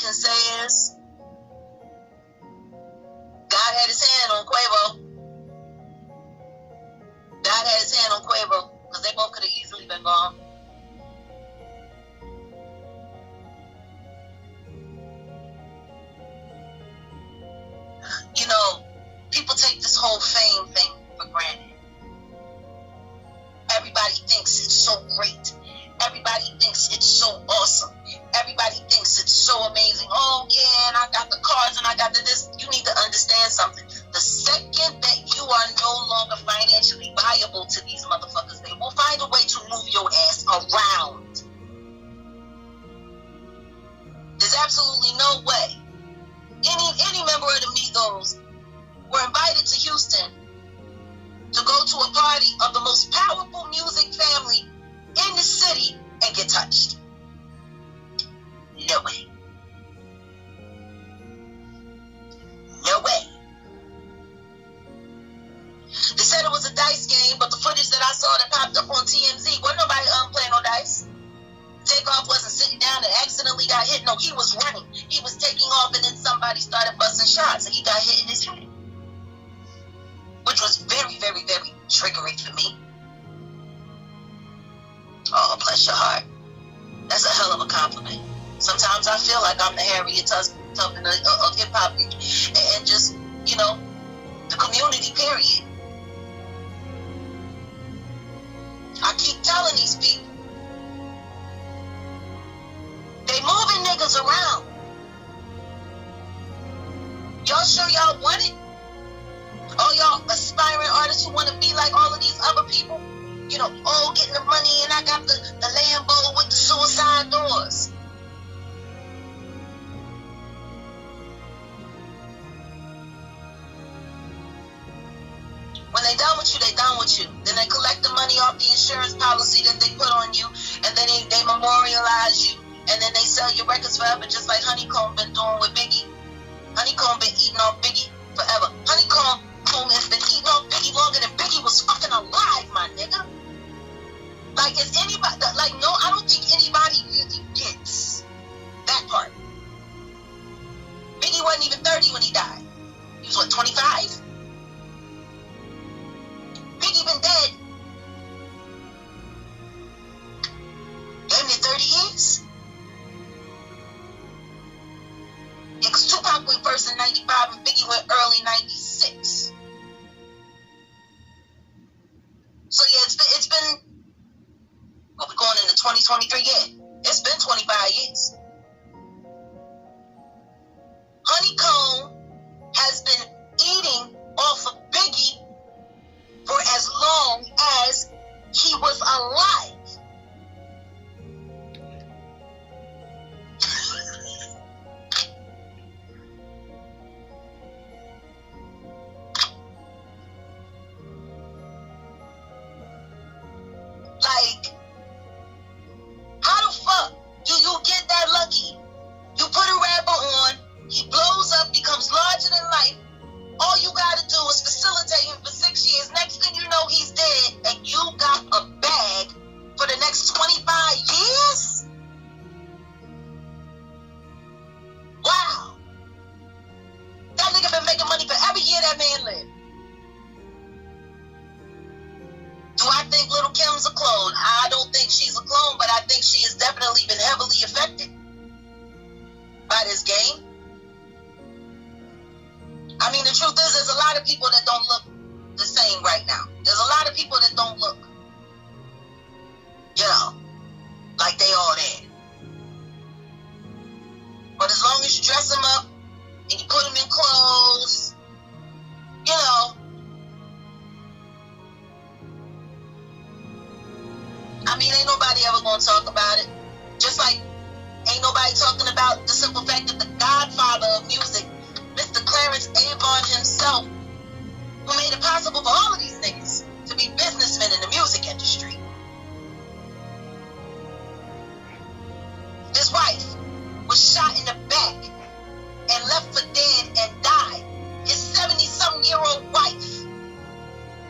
can say is God had his hand on Quavo. God had his hand on Quavo because they both could have easily been gone. You know, people take this whole fame thing for granted. Everybody thinks it's so great. Everybody thinks it's so awesome. Everybody thinks it's so amazing. Oh, yeah, and I got the cars and I got the this. You need to understand something. The second that you are no longer financially viable to these motherfuckers, they will find a way to move your ass around. There's absolutely no way. Any member of the Migos were invited to Houston to go to a party of the most powerful music family in the city and get touched. No way. No way. They said it was a dice game, but the footage that I saw that popped up on TMZ, wasn't nobody playing no dice. Takeoff wasn't sitting down and accidentally got hit. No, he was running. He was taking off, and then somebody started busting shots, and he got hit in his head. Which was very, very, very triggering for me. Oh, bless your heart. That's a hell of a compliment. Sometimes I feel like I'm the Harriet Tubman of hip-hop and just, you know, the community, period. I keep telling these people, they moving niggas around. Y'all sure y'all want it? All y'all aspiring artists who want to be like all of these other people, you know, all getting the money, and I got the Lambo with the suicide doors. When they done with you, they done with you. Then they collect the money off the insurance policy that they put on you, and then they memorialize you, and then they sell your records forever, just like Honeycomb been doing with Biggie. Honeycomb been eating off Biggie forever. Honeycomb has been eating off Biggie longer than Biggie was fucking alive, my nigga. Like, is anybody, like, no, I don't think anybody really gets that part. Biggie wasn't even 30 when he died. He was, what, 25? Biggie been dead damn near 30 years. Yeah, because Tupac went first in 95 and Biggie went early 96. So yeah, it's been what, we're going into 2023, yeah. It's been 25 years. Honeycomb has been eating off of Biggie for as long as he was alive. Like, how the fuck do you get that lucky? You put a rapper on, he blows up, becomes larger than life. All you gotta do is facilitate him for 6 years. Next thing you know, he's dead, and you got a bag for the next 25 years? Wow. That nigga been making money for every year that man lived. Do I think Lil' Kim's a clone? I don't think she's a clone, but I think she has definitely been heavily affected by this game. I mean, the truth is, there's a lot of people that don't look the same right now. There's a lot of people that don't look, you know, like they all there. But as long as you dress them up and you put them in clothes, you know, I mean, ain't nobody ever gonna talk about it. Just like ain't nobody talking about the simple fact that the godfather of music, Mr. Clarence Avon himself, who made it possible for all of these niggas to be businessmen in the music industry. His wife was shot in the back and left for dead and died. His 70-something-year-old wife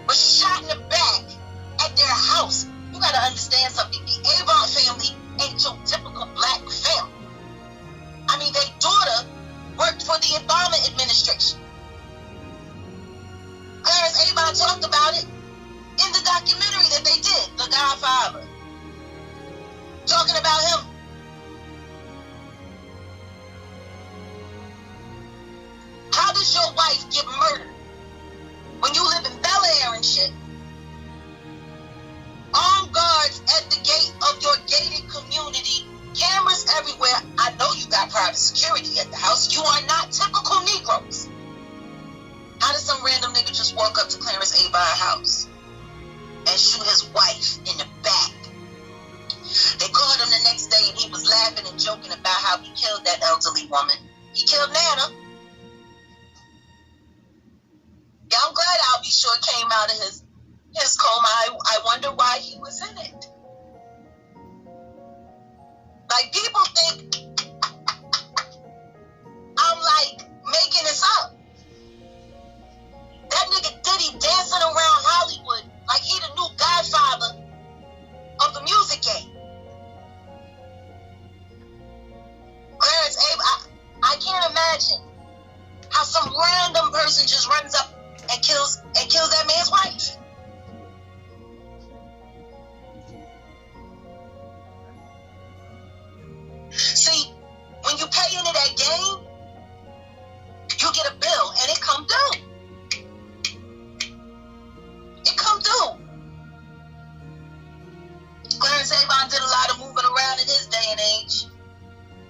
was shot in the back at their house. You gotta understand something. The Avon family ain't your typical black family. I mean, they do as your wife get murdered, when you live in Bel Air and shit, armed guards at the gate of your gated community, cameras everywhere. I know you got private security at the house. You are not typical Negroes. How does some random nigga just walk up to Clarence Avon's house and shoot his wife in the back? They called him the next day and he was laughing and joking about how he killed that elderly woman. He killed Nana. Yeah, I'm glad I'll be sure came out of his coma. I wonder why he was in it. Like, people think I'm like making this up. That nigga Diddy dancing around Hollywood like he the new godfather of the music game. Clarence Abe, I can't imagine how some random person just runs up and kills that man's wife. See, when you pay into that game, you get a bill and it come due. It come due. Clarence Avon did a lot of moving around in his day and age.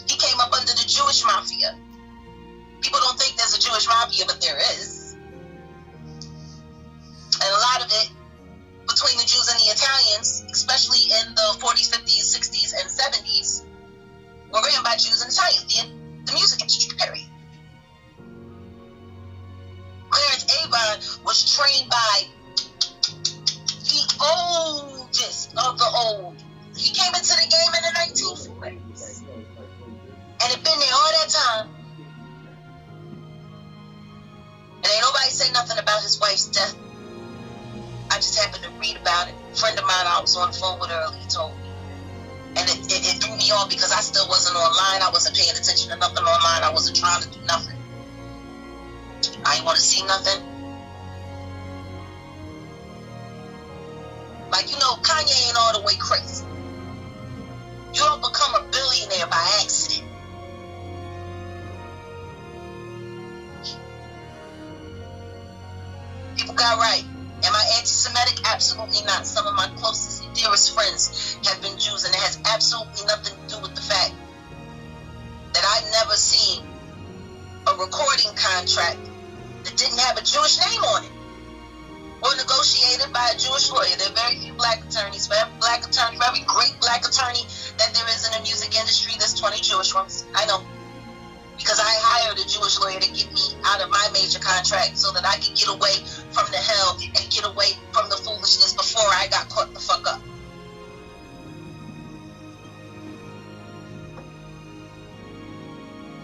He came up under the Jewish mafia. People don't think there's a Jewish mafia, but there is. And a lot of it, between the Jews and the Italians, especially in the 40s, 50s, 60s, and 70s, were ran by Jews and Italians in the music industry, period. Clarence Avon was trained by the oldest of the old. He came into the game in the 1940s. And had been there all that time. And ain't nobody say nothing about his wife's death. I just happened to read about it. A friend of mine I was on the phone with earlier told me. And it threw me off because I still wasn't online. I wasn't paying attention to nothing online. I wasn't trying to do nothing. I didn't want to see nothing. Like, you know, Kanye ain't all the way crazy. You don't become a billionaire by accident. People got right. Am I anti-Semitic? Absolutely not. Some of my closest and dearest friends have been Jews, and it has absolutely nothing to do with the fact that I've never seen a recording contract that didn't have a Jewish name on it or negotiated by a Jewish lawyer. There are very few black attorneys. For every black attorney, for every great black attorney that there is in the music industry, there's 20 Jewish ones. I know. Because I hired a Jewish lawyer to get me out of my major contract so that I could get away from the hell and get away from the foolishness before I got caught the fuck up.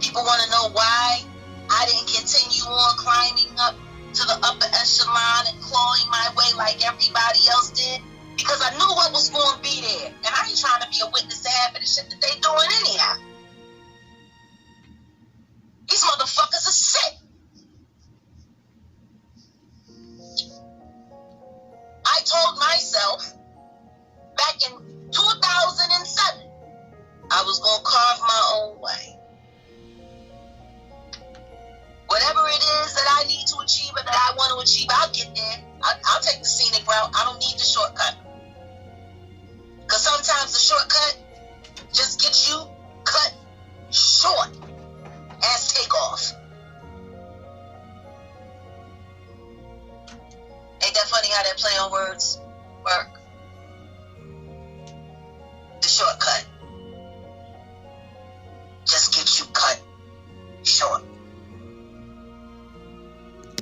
People want to know why I didn't continue on climbing up to the upper echelon and clawing my way like everybody else did. Because I knew what was going to be there. And I ain't trying to be a witness to half of the shit that they doing anyhow. These motherfuckers are sick. I told myself back in 2007 I was going to carve my own way. Whatever it is that I need to achieve or that I want to achieve, I'll get there. I'll take the scenic route. I don't need the shortcut. Because sometimes the shortcut just gets you cut short as takeoff. Ain't that funny how that play on words work? The shortcut.